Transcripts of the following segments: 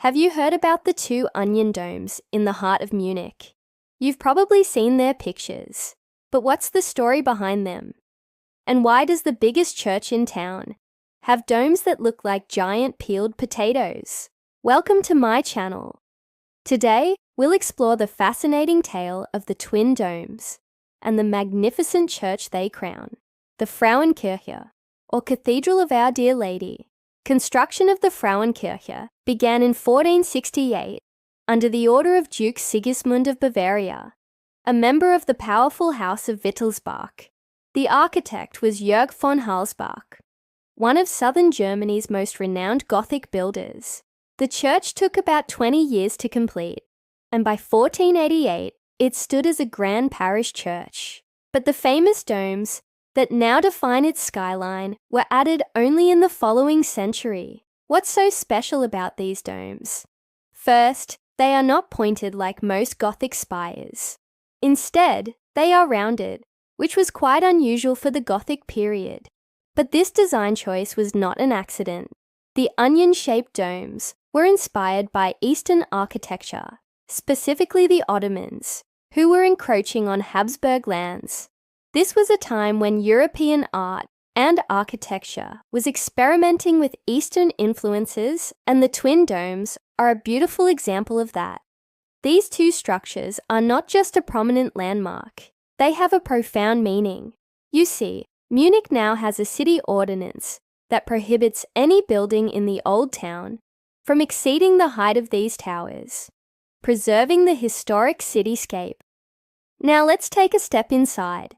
Have you heard about the two onion domes in the heart of Munich? You've probably seen their pictures, but what's the story behind them? And why does the biggest church in town have domes that look like giant peeled potatoes? Welcome to my channel. Today, we'll explore the fascinating tale of the twin domes and the magnificent church they crown, the Frauenkirche, or Cathedral of Our Dear Lady. Construction of the Frauenkirche began in 1468 under the order of Duke Sigismund of Bavaria, a member of the powerful House of Wittelsbach. The architect was Jörg von Halsbach, one of southern Germany's most renowned Gothic builders. The church took about 20 years to complete, and by 1488 it stood as a grand parish church. But the famous domes that now define its skyline were added only in the following century. What's so special about these domes? First, they are not pointed like most Gothic spires. Instead, they are rounded, which was quite unusual for the Gothic period. But this design choice was not an accident. The onion-shaped domes were inspired by Eastern architecture, specifically the Ottomans, who were encroaching on Habsburg lands. This was a time when European art and architecture was experimenting with Eastern influences, and the twin domes are a beautiful example of that. These two structures are not just a prominent landmark, they have a profound meaning. You see, Munich now has a city ordinance that prohibits any building in the old town from exceeding the height of these towers, preserving the historic cityscape. Now let's take a step inside.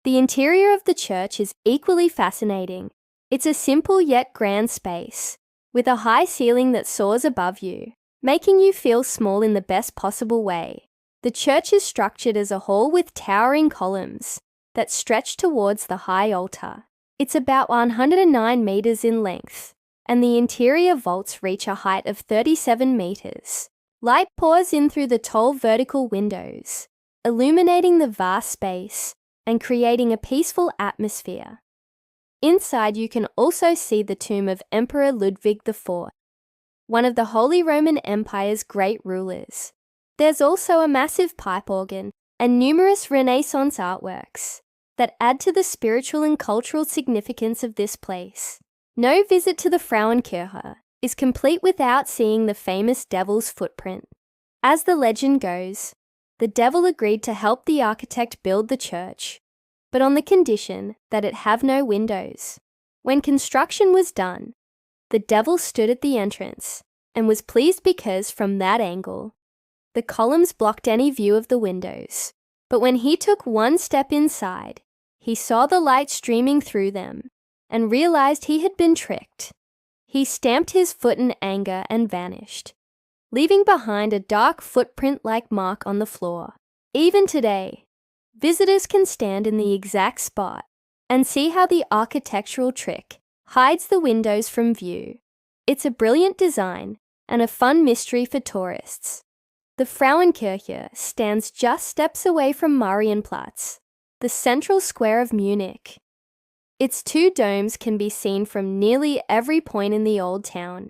The interior of the church is equally fascinating. It's a simple yet grand space, with a high ceiling that soars above you, making you feel small in the best possible way. The church is structured as a hall with towering columns that stretch towards the high altar. It's about 109 meters in length, and the interior vaults reach a height of 37 meters. Light pours in through the tall vertical windows, illuminating the vast space and creating a peaceful atmosphere. Inside, you can also see the tomb of Emperor Ludwig IV, one of the Holy Roman Empire's great rulers. There's also a massive pipe organ and numerous Renaissance artworks that add to the spiritual and cultural significance of this place. No visit to the Frauenkirche is complete without seeing the famous devil's footprint. As the legend goes, the devil agreed to help the architect build the church, but on the condition that it have no windows. When construction was done, the devil stood at the entrance and was pleased because, from that angle, the columns blocked any view of the windows. But when he took one step inside, he saw the light streaming through them and realized he had been tricked. He stamped his foot in anger and vanished, leaving behind a dark footprint-like mark on the floor. Even today, visitors can stand in the exact spot and see how the architectural trick hides the windows from view. It's a brilliant design and a fun mystery for tourists. The Frauenkirche stands just steps away from Marienplatz, the central square of Munich. Its two domes can be seen from nearly every point in the old town,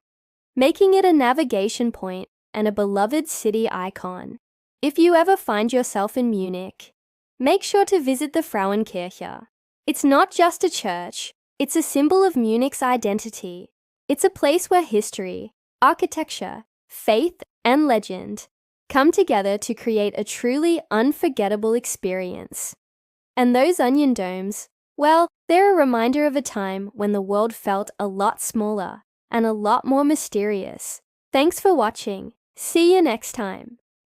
making it a navigation point and a beloved city icon. If you ever find yourself in Munich, make sure to visit the Frauenkirche. It's not just a church, it's a symbol of Munich's identity. It's a place where history, architecture, faith, and legend come together to create a truly unforgettable experience. And those onion domes, well, they're a reminder of a time when the world felt a lot smaller and a lot more mysterious. Thanks for watching. See you next time.